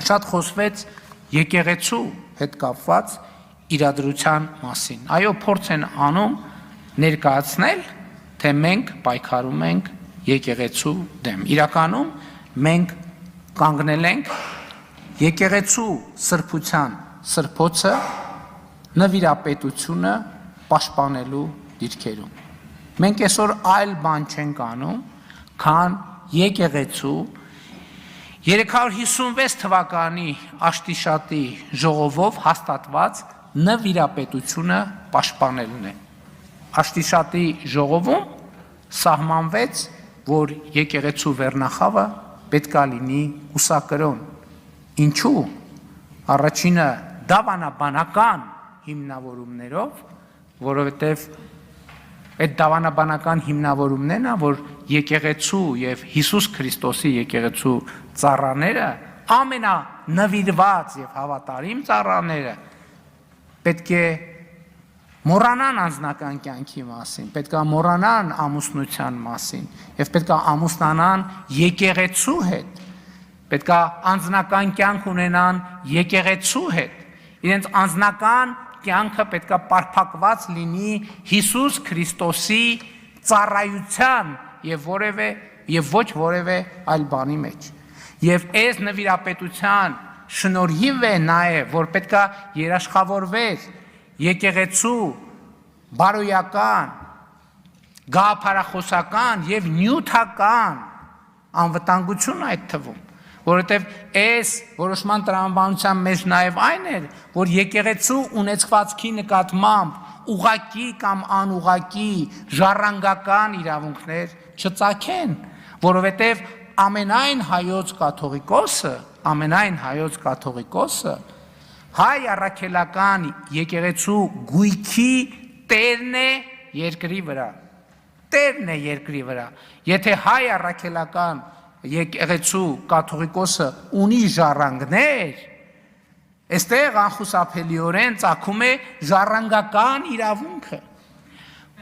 շատ խոսվեց եկեղեցու հետ կապված իրադրության մասին։ Այո, փորձ են անում ներկայացնել, թե մենք պայքարում ենք եկեղեցու դեմ։ Իրականում մենք կանգնել ենք եկեղեցու սրբության սրբոցը նվիրապետությունը պաշտպանելու դիրքերում։ Մենք այսօր այլ բան չենք անում, քան եկեղեցու 356 թվականի Աշտիշատի ժողովով հաստատված նվիրապետությունը պաշտպանելն է։ Աշտիշատի ժողովում սահմանվեց, որ եկեղեցու վերնախավը պետք է լինի կուսակրոն։ Ինչու՞։ Առաջինը դավանաբանական հիմնավորումներով, որովհետև այդ դավանաբանական հիմնավորումներն է, որ եկեղեցու եւ Հիսուս Քրիստոսի եկեղեցու ծառաները ամենանվիրված եւ հավատարիմ ծառաները պետք է մոռանան անձնական կյանքի մասին, պետք է մոռանան ամուսնության մասին եւ պետք է ամուսնանան եկեղեցու հետ, պետք է անձնական կյանք ունենան եկեղեցու հետ, իրենց անձնական կյանքը պետք է պարփակված լինի Հիսուս Քրիստոսի ծառայության եւ ոչ որևէ այլ բանի մեջ։ Եվ այս նվիրապետության շնորհիվ է նաեւ, որ պետք է երաշխավորվեր եկեղեցու բարոյական, գաղափարախոսական եւ նյութական անվտանգություն այդ թվում, որովհետև այս որոշման տրամաբանության մեջ նաև այն էր, որ եկեղեցու ունեցվածքի նկատմամբ ուղղակի կամ անուղղակի ժառանգական իրավունքներ չծագեն, որովհետև ամենայն հայոց կաթողիկոսը հայ առաքելական եկեղեցու գույքի տերն է երկրի վրա, տերն է երկրի վրա, եթե հայ առաքելական եկեղեցու կաթողիկոսը ունի ժառանգներ, այստեղ անխուսափելիորեն ծագում է ժառանգական իրավունքը,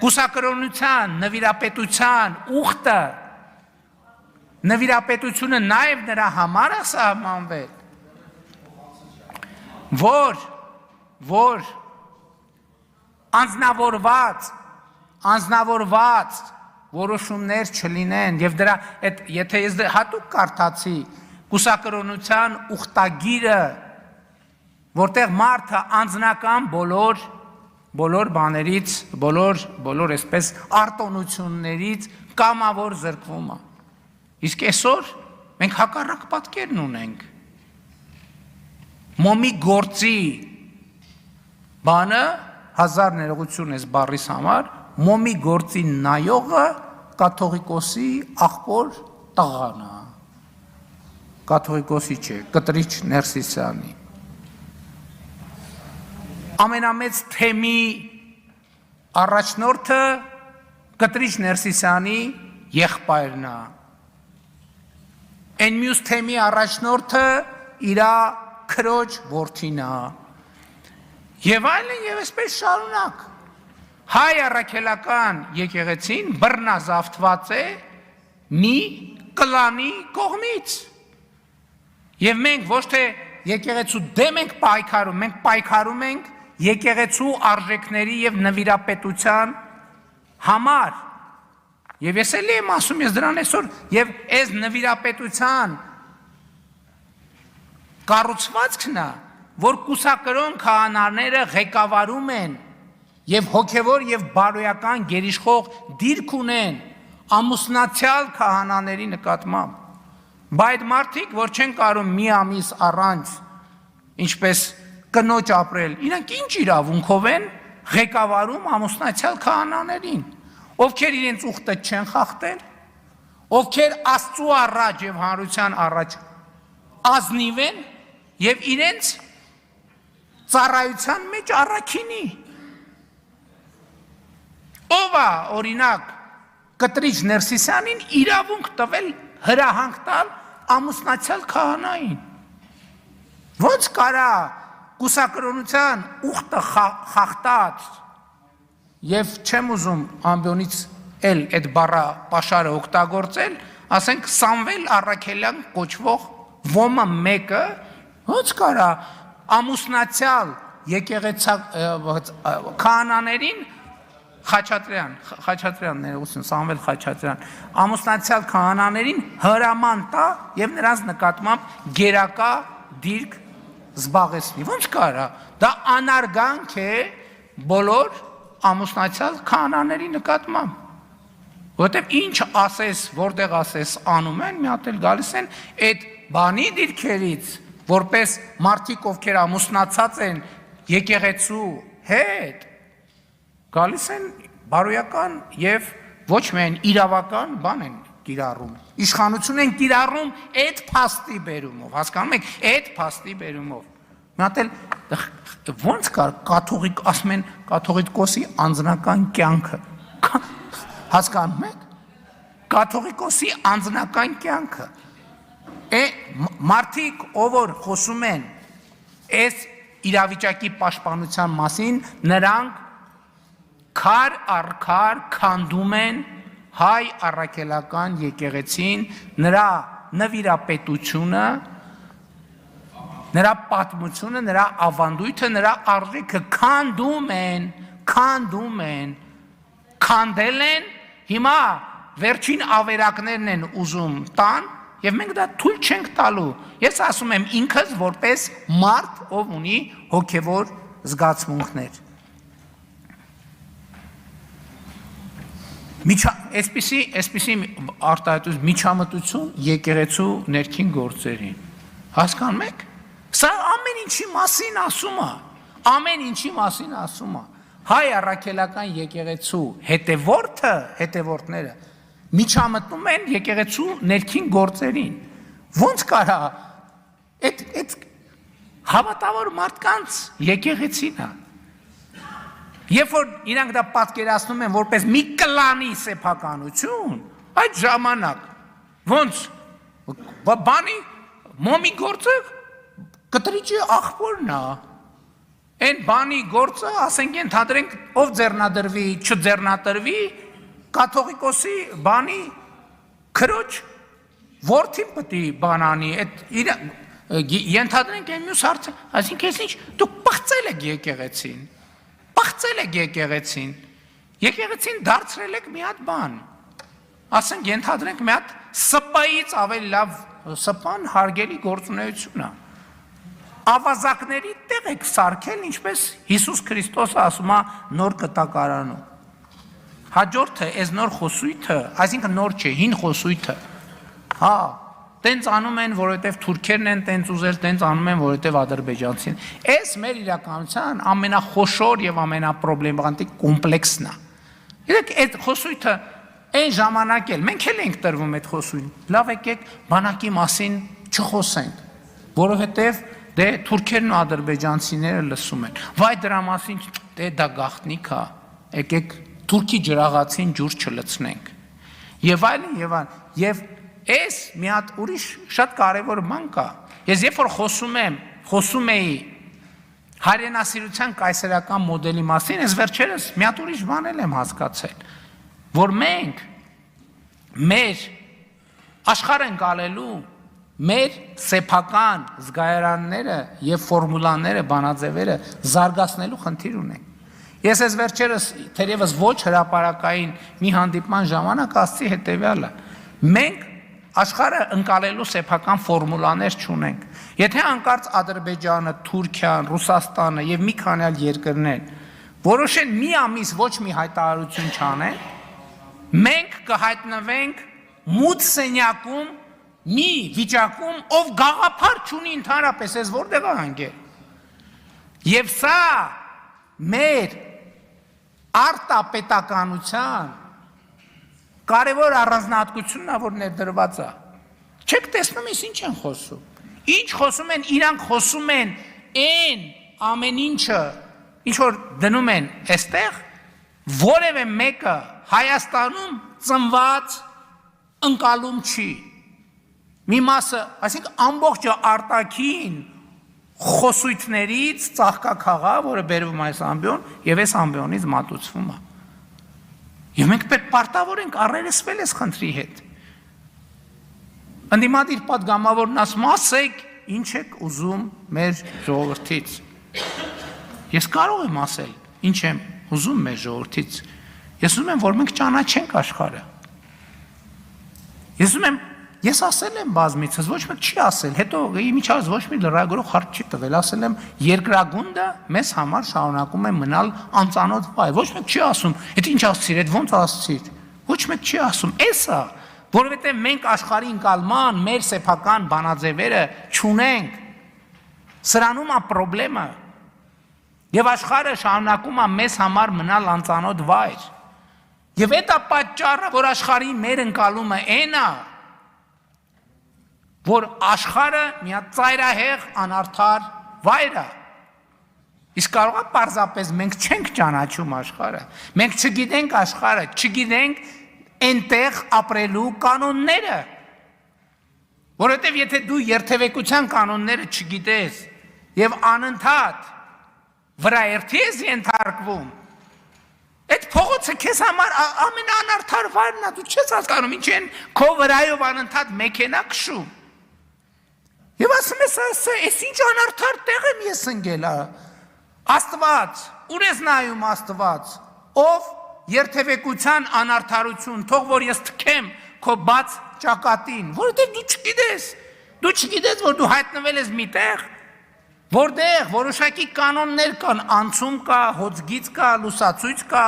կուսակրոնության, նվիրապետության ուխտը, նվիրապետությունը նաև նրա համար է սահմանվել, որ անձնավորված որոշումներ չլինեն եւ դրա եթե ես հատուկ կարդացի կուսակրոնության ուխտագիրը, որտեղ մարդը անձնական բոլոր բաներից, բոլոր այսպես արտոնություններից կամավոր զրկվում է։ Իսկ այսօր մենք հակառակ պատկերն ունենք։ Մոմի գործի բանը 1000 ներողություն ես բառիս համար, մոմի գործի նայողը կաթողիկոսի աղբոր տղան է, կաթողիկոսի չէ, կտրիչ Ներսիսյանի։ Ամենամեծ թեմի առաջնորդը կտրիչ Ներսիսյանի եղբայրն է։ Այն մյուս թեմի առաջնորդը իրա քրոջ որդին է։ Եվ այլն եւ այսպես շարունակ։ Հայ առաքելական եկեղեցին բռնազավթված է մի կլանի կողմից։ Եվ մենք ոչ թե եկեղեցու դեմ ենք պայքարում, մենք պայքարում ենք եկեղեցու արժեքների եւ նվիրապետության համար։ Եվ ես էլի եմ ասում, ես դրան այսօր եւ այս նվիրապետության կառուցվածքն է, որ կուսակրոն քահանաները ղեկավարում են եւ հոգեվոր եւ բարոյական գերիշխող դիրք ունեն ամուսնացյալ քահանաների նկատմամբ։ Բայց մարդիկ, որ չեն կարող մի ամիս առանց ինչպես կնոջ ապրել, իրանք ինչ իրավունքով են ղեկավարում ամուսնացյալ քահանաներին, ովքեր իրենց ուխտը չեն խախտել, ովքեր Աստծու առաջ եւ հանրության առաջ ազնիվ են եւ իրենց ծառայության մեջ առաքինի։ Ով է օրինակ կտրիչ Ներսիսյանին իրավունք տվել հրահանգ տալ ամուսնացյալ քահանային։ Ոնց կարա կուսակրոնության ուխտը խախտած եւ չեմ ուզում ամբյոնից էլ այդ բառը պաշարը օգտագործել, ասենք Սամվել Առաքելյան կոչվող ոմը մեկը Ոնց կարա ամուսնացյալ եկեղեցի քահանաներին Խաչատրյան ներողություն, Սամվել Խաչատրյան, ամուսնացյալ քահանաներին հրաման տա եւ նրանց նկատմամբ գերակա դիրք զբաղեցնի։ Ոնց կարա։ Դա անարգանք է բոլոր ամուսնացյալ քահանաների նկատմամբ։ Որտեւ ինչ ասես, որտեղ ասես անում են, մի հատ էլ գալիս են այդ բանի դիրքերից, որպես մարդիկ, ովքեր ամուսնացած են եկեղեցու հետ, գալիս են բարոյական եւ ոչ միայն իրավական բան են կիրառում։ Իշխանություն են կիրառում այդ փաստի բերումով, հասկանում եք, այդ փաստի բերումով։ Մի հատ էլ ոնց կար կաթողիկ ասում են կաթողիկոսի անձնական կյանքը։ Հասկանում եք։ Կաթողիկոսի անձնական կյանքը։ Մարդիկ, ով որ խոսում են այս իրավիճակի պաշտպանության մասին, նրանք քար առ քար քանդում են հայ առաքելական եկեղեցին, նրա նվիրապետությունը, նրա պատմությունը, նրա ավանդույթը, նրա արժեքը քանդում են, քանդել են, հիմա վերջին ավերակներն են ուզում տան, եւ մենք դա թույլ չենք տալու։ Ես ասում եմ ինքս որպես մարդ, ով ունի հոգեվոր զգացմունքներ։ Այսպիսի արտահայտություն միջամտություն եկեղեցու ներքին գործերին։ Հասկանում եք։ Սա ամեն ինչի մասին ասում է։ Հայ առաքելական եկեղեցու հետևորդները միջամտնում են եկեղեցու ներքին գործերին։ Ոնց կարա այդ հավատավոր մարդկանց եկեղեցին է։ Երբ որ իրանք դա պատկերացնում են որպես մի կլանի սեփականություն, այդ ժամանակ ոնց բանի մոմի գործը կտրիճի աղբորն է։ Այն բանի գործը, ասենք ենթադրենք, ով ձեռնադրվի, չձեռնադրվի, կաթողիկոսի բանի քրոջ որդին պետք է բանանի, ենթադրենք այն մյուս հարցը, այսինքն ինչ դուք պղծել եք եկեղեցին, եկեղեցին դարձրել եք մի հատ բան, ասենք ենթադրենք մի հատ սպայից ավելի լավ սպան հարգելի գործունեություն է, ավազակների տեղ եք սարքել, ինչպես Հիսուս Քրիստոսը ասում է նոր կտակարանում, հաջորդը այս նոր խոսույթը, այսինքն նոր չէ, հին խոսույթը, տենց անում են, որովհետև թուրքերն են տենց ուզել, տենց անում են, որովհետև ադրբեջանցին։ Այս մեր իրականության ամենախոշոր եւ ամենապրոբլեմատիկ կոմպլեքսն է։ Գիտեք, այդ խոսույթը այն ժամանակ էլ մենք էլ ենք տրվում այդ խոսույթին։ Լավ եկեք բանակի մասին չխոսենք, որովհետև դե թուրքերն ու ադրբեջանցիները լսում են։ Վայ դրա մասին դե դա գաղտնիք է։ Եկեք թուրքի ջրաղացին ջուր չլցնենք։ Եվ այլն, եւ Այս մի հատ ուրիշ շատ կարևոր բան կա։ Ես երբ որ խոսում էի հայրենասիրության կայսերական մոդելի մասին, ես վերջերս մի հատ ուրիշ բան եմ հասկացել, որ մենք մեր աշխարհ ենք ալելու մեր սեփական զգայարանները եւ ֆորմուլաները, բանաձևերը զարգացնելու խնդիր ունենք։ Ես այս վերջերս թերևս ոչ հրապարակային մի հանդիպման ժամանակ ասացի հետեւյալը. մենք աշխարհը ընկալելու սեփական ֆորմուլաներ չունենք։ Եթե անկարծ Ադրբեջանը, Թուրքիան, Ռուսաստանը եւ մի քանի այլ երկրներ որոշեն մի ամիս ոչ մի հայտարարություն չանեն, մենք կհայտնվենք մութ սենյակում մի վիճակում, ով գաղափար չունի ընդհանրապես ես որտեղ է հանգել։ Եվ սա մեր արտապետականության կարևոր առանձնահատկությունն է, որ ներդրված է։ Չեք տեսնում ես ինչ են խոսում։ Ինչ խոսում են, իրանք խոսում են այն ամեն ինչը, ինչ որ դնում են այստեղ, որևէ մեկը Հայաստանում ծնված ընկալում չի։ Մի մասը, այսինքն ամբողջը արտաքին խոսույթներից ծաղկաքաղա, որը բերվում այս ամբիոն, եւ այս ամբիոնից մատուցվում է։ Եվ մենք պետք պարտավոր ենք առերեսվել այս խնդրի հետ։ Ընդդիմադիր պատգամավորն ասում, ասեք, ինչ եք ուզում մեր ժողովրդից։ Ես կարող եմ ասել, ինչ եմ ուզում մեր ժողովրդից։ Ես ուզում եմ, որ մենք ճանաչենք աշխարհը։ Ես ասել եմ բազմիցս, ոչ մեկ չի ասել, հետո իմիջիայլոց ոչ մի լրագրող հարց չի տվել, ասել եմ երկրագունդը մեզ համար շարունակում է մնալ անծանոթ վայր, ոչ մեկ չի ասում, այդ ինչ ասցիր, այդ ոնց ասցիր, ոչ մեկ չի ասում, էսա, որովհետև մենք աշխարհի ընկալման մեր սեփական բանաձևերը չունենք, սրանում է խնդրեմը, եւ աշխարհը շարունակում է մեզ համար մնալ անծանոթ վայր, եւ դա պատճառը, որ աշխարհի մեր ընկալումը այն է, որ աշխարհը մի հատ ծայրահեղ անարդար վայր է։ Իսկ կարող է պարզապես մենք չենք ճանաչում աշխարհը։ Մենք չգիտենք աշխարհը, չգիտենք այնտեղ ապրելու կանոնները։ Որովհետև եթե դու երթևեկության կանոնները չգիտես եւ անընդհատ վրաերթի ես ենթարկվում, այդ փողոցը քեզ համար ամենաանարդար վայրն է, դու չես հասկանում ինչ են քո վրայով անընդհատ մեքենա քշում։ Եվ ասում ես, այս ինչ անարդար տեղ եմ ես ընկել, Աստված, ուր ես նայում Աստված, ով երթևեկության անարդարություն, թող որ ես թքեմ քո բաց ճակատին, որովհետև դու չգիտես, որ դու հայտնվել ես մի տեղ, որտեղ որոշակի կանոններ կան, անցում կա, հոծգիծ կա, լուսացույց կա,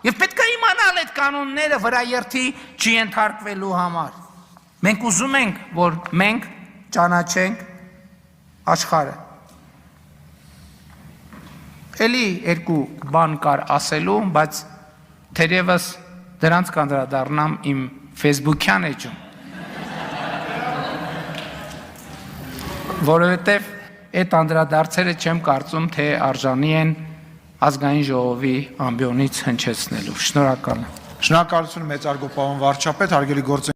եւ պետք է իմանալ այդ կանոնները վրաերթի չենթարկվելու համար։ Մենք ուզում ենք, որ մենք ճանաչենք աշխարհը։ Էլի երկու բան կար ասելու, բայց թերևս դրանց կանդրադառնամ իմ Facebook-յան էջում։ Որովհետև այդ անդրադարձերը չեմ կարծում, թե արժանի են ազգային ժողովի ամբիոնից հնչեցնելու։ Շնորհակալ եմ։ Շնորհակալություն մեծարգո պարոն վարչապետ, հարգելի գործ